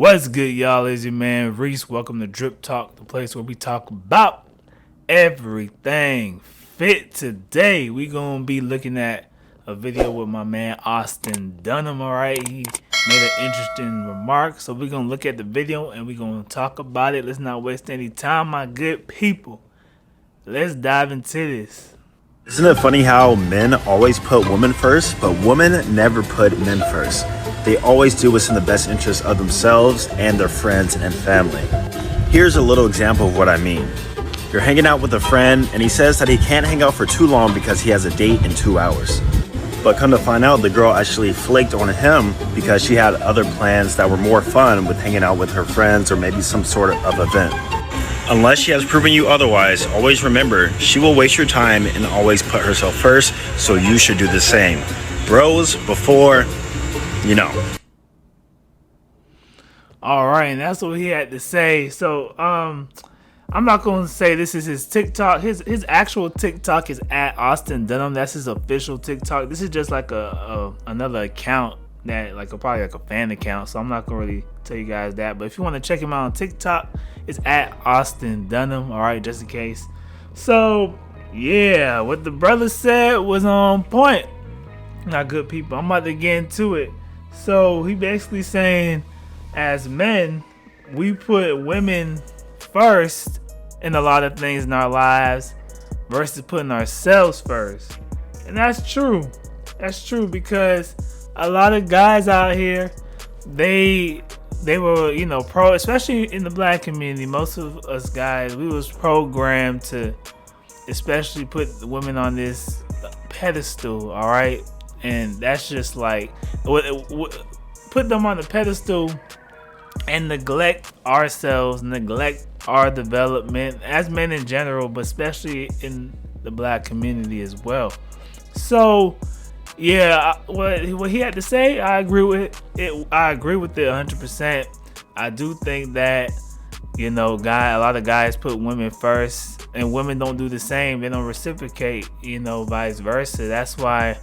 What's good, y'all? It's your man Reese. Welcome to Drip Talk, the place where we talk about everything fit. Today, we gonna be looking at a video with my man Austin Dunham. Alright, he made an interesting remark, so we're gonna look at the video and we're gonna talk about it. Let's not waste any time, my good people. Let's dive into this. Isn't it funny how men always put women first, but women never put men first? They always do what's in the best interest of themselves and their friends and family. Here's a little example of what I mean. You're hanging out with a friend and he says that he can't hang out for too long because he has a date in 2 hours. But come to find out, the girl actually flaked on him because she had other plans that were more fun with hanging out with her friends or maybe some sort of event. Unless she has proven you otherwise, always remember, she will waste your time and always put herself first, so you should do the same. Bros, before, you know. All right, and that's what he had to say. So, I'm not going to say this is his TikTok. His actual TikTok is at Austin Dunham. That's his official TikTok. This is just like another account that probably like a fan account. So I'm not going to really tell you guys that. But if you want to check him out on TikTok, it's at Austin Dunham. All right, just in case. So yeah, what the brother said was on point. Not good people. I'm about to get into it. So he basically saying, as men, we put women first in a lot of things in our lives versus putting ourselves first. And that's true. That's true because a lot of guys out here, they were, especially in the black community, most of us guys, we was programmed to especially put women on this pedestal, all right? And that's just like, put them on the pedestal and neglect ourselves, neglect our development as men in general, but especially in the black community as well. So yeah, what he had to say, I agree with it. I agree with it 100%. I do think that a lot of guys put women first, and women don't do the same. They don't reciprocate. Vice versa. That's why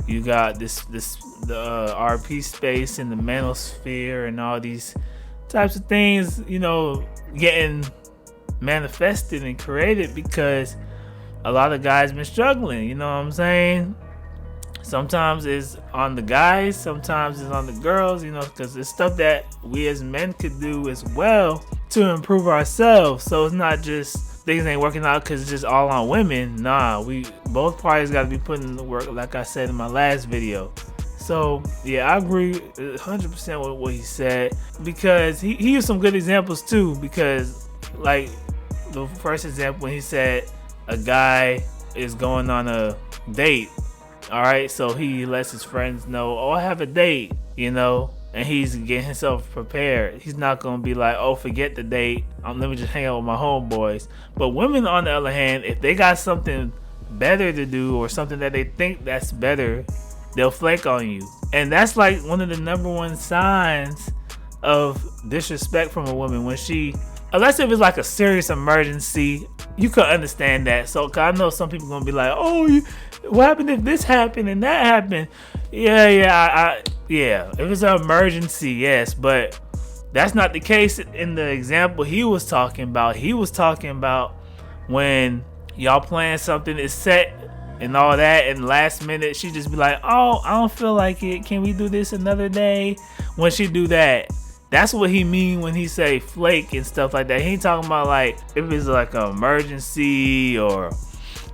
you got the RP space and the manosphere and all these types of things, getting manifested and created because a lot of guys been struggling. You know what I'm saying? Sometimes it's on the guys, sometimes it's on the girls, because it's stuff that we as men could do as well to improve ourselves. So it's not just things ain't working out because it's just all on women. Nah, both parties got to be putting in the work, like I said in my last video. So yeah, I agree 100% with what he said, because he used some good examples too. Because like the first example, when he said a guy is going on a date. All right, so he lets his friends know, I have a date, and he's getting himself prepared. He's not going to be like, oh, forget the date. Let me just hang out with my homeboys. But women, on the other hand, if they got something better to do or something that they think that's better, they'll flake on you. And that's like one of the number one signs of disrespect from a woman when unless if it's like a serious emergency, you could understand that. So, cause I know some people gonna be like, "Oh, what happened if this happened and that happened?" Yeah. If it's an emergency, yes, but that's not the case in the example he was talking about. He was talking about when y'all plan something is set and all that, and last minute she just be like, "Oh, I don't feel like it. Can we do this another day?" When she do that. That's what he mean when he say flake and stuff like that. He ain't talking about like if it's like an emergency or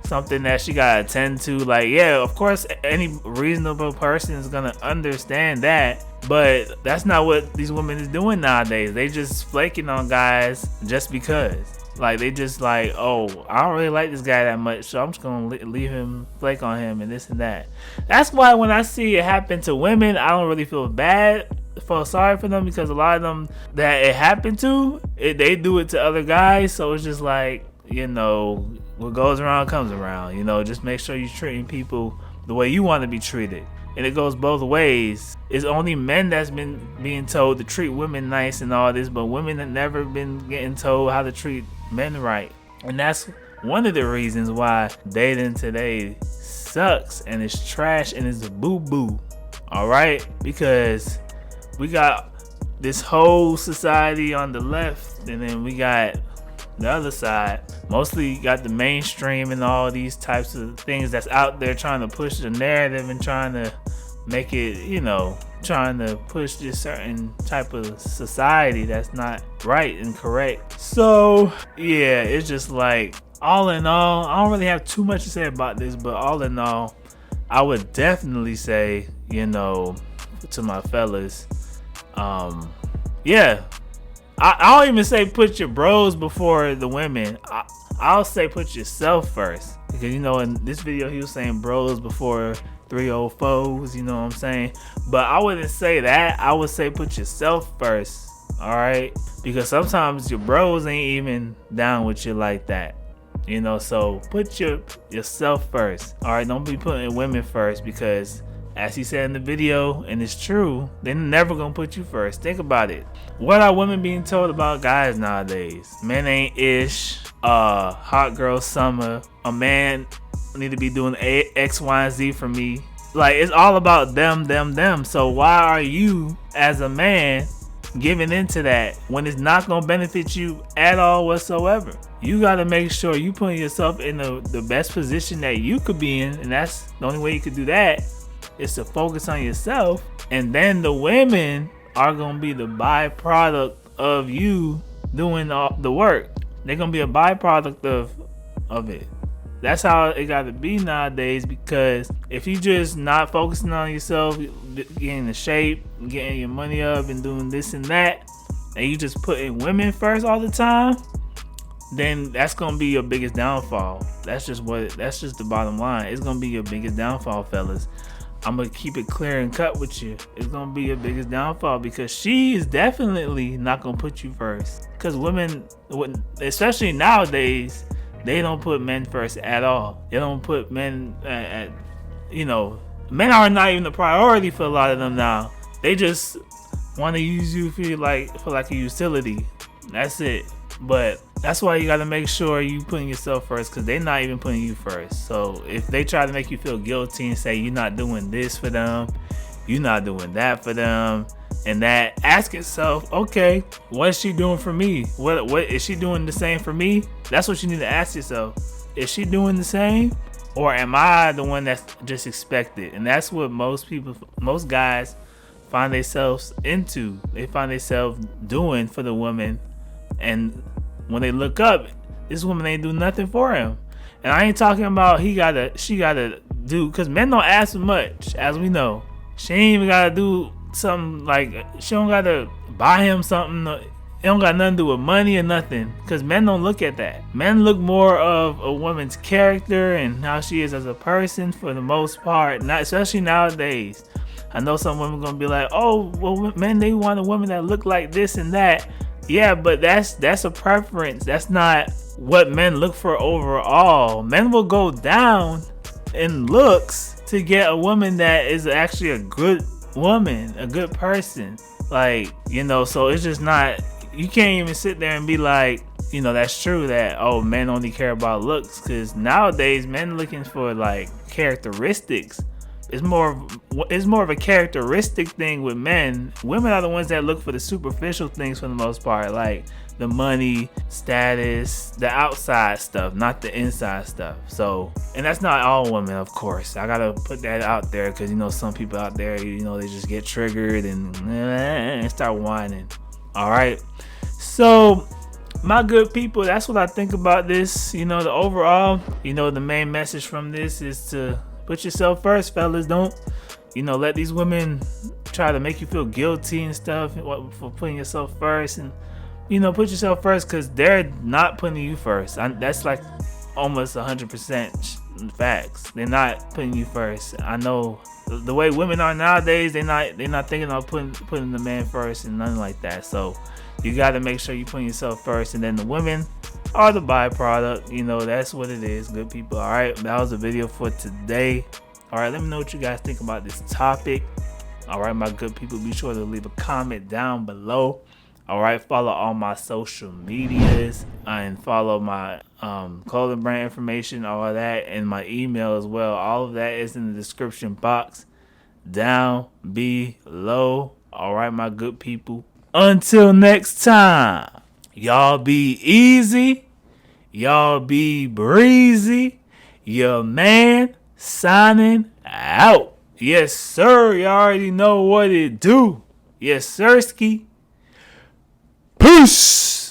something that she gotta attend to. Like, yeah, of course, any reasonable person is gonna understand that. But that's not what these women is doing nowadays. They just flaking on guys just because. Like, they just like, oh, I don't really like this guy that much, so I'm just gonna leave him, flake on him and this and that. That's why when I see it happen to women, I don't really feel sorry for them, because a lot of them that it happened to, they do it to other guys. So it's just like, what goes around comes around. Just make sure you're treating people the way you want to be treated. And it goes both ways. It's only men that's been being told to treat women nice and all this, but women have never been getting told how to treat men right. And that's one of the reasons why dating today sucks and it's trash and it's a boo-boo. All right? Because we got this whole society on the left, and then we got the other side. Mostly got the mainstream and all these types of things that's out there trying to push the narrative and trying to make it, trying to push this certain type of society that's not right and correct. So yeah, it's just like, all in all, I don't really have too much to say about this, but all in all, I would definitely say, to my fellas, yeah, I don't even say put your bros before the women. I'll say put yourself first, because in this video he was saying bros before 3 old foes, you know what I'm saying? But I wouldn't say that. I would say put yourself first, all right? Because sometimes your bros ain't even down with you like that, so put yourself first, all right? Don't be putting women first, because as he said in the video, and it's true, they're never gonna put you first. Think about it. What are women being told about guys nowadays? Men ain't ish, hot girl summer, a man need to be doing X, Y, and Z for me. Like, it's all about them. So why are you as a man giving into that when it's not gonna benefit you at all whatsoever? You gotta make sure you putting yourself in the best position that you could be in, and that's the only way you could do that, is to focus on yourself. And then the women are gonna be the byproduct of you doing all the work. They're gonna be a byproduct of it. That's how it gotta be nowadays, because if you just not focusing on yourself, getting in shape, getting your money up and doing this and that, and you just putting women first all the time, then that's gonna be your biggest downfall. That's just the bottom line. It's gonna be your biggest downfall, fellas. I'm gonna keep it clear and cut with you. It's gonna be your biggest downfall, because she is definitely not gonna put you first. Because women, especially nowadays, they don't put men first at all. They don't put men men are not even a priority for a lot of them now. They just want to use you for like a utility. That's it. But that's why you got to make sure you putting yourself first, because they're not even putting you first. So if they try to make you feel guilty and say you're not doing this for them, you're not doing that for them, and that, ask yourself, okay, what is she doing for me? What is she doing the same for me? That's what you need to ask yourself. Is she doing the same, or am I the one that's just expected? And that's what most guys find themselves into. They find themselves doing for the woman, and when they look up, this woman ain't do nothing for him. And I ain't talking about she gotta do, because men don't ask much, as we know. She ain't even gotta do something, like she don't gotta buy him something. It don't got nothing to do with money or nothing, because men don't look at that. Men look more of a woman's character and how she is as a person for the most part. Not especially nowadays. I know some women gonna be like, oh, well, men, they want a woman that look like this and that. Yeah, but that's a preference. That's not what men look for overall. Men will go down in looks to get a woman that is actually a good woman, a good person. Like, so it's just not, you can't even sit there and be like, that's true that, oh, men only care about looks, because nowadays men looking for like characteristics. It's more of a characteristic thing with men. Women are the ones that look for the superficial things for the most part, like the money, status, the outside stuff, not the inside stuff. So, and that's not all women, of course. I gotta put that out there, because some people out there, they just get triggered and start whining. All right. So, my good people, that's what I think about this. The overall, the main message from this is to put yourself first, fellas. Don't, let these women try to make you feel guilty and stuff for putting yourself first. And, put yourself first, because they're not putting you first. That's like almost 100% facts. They're not putting you first. I know the way women are nowadays, they're not thinking of putting the man first and nothing like that. So you got to make sure you put yourself first, and then the women are the byproduct. That's what it is, good people. All right, that was the video for today. All right, let me know what you guys think about this topic. All right, my good people, be sure to leave a comment down below. All right, follow all my social medias and follow my clothing brand information, all of that, and my email as well. All of that is in the description box down below. All right, my good people. Until next time, y'all be easy. Y'all be breezy. Your man signing out. Yes, sir. You already know what it do. Yes, sirski. Peace.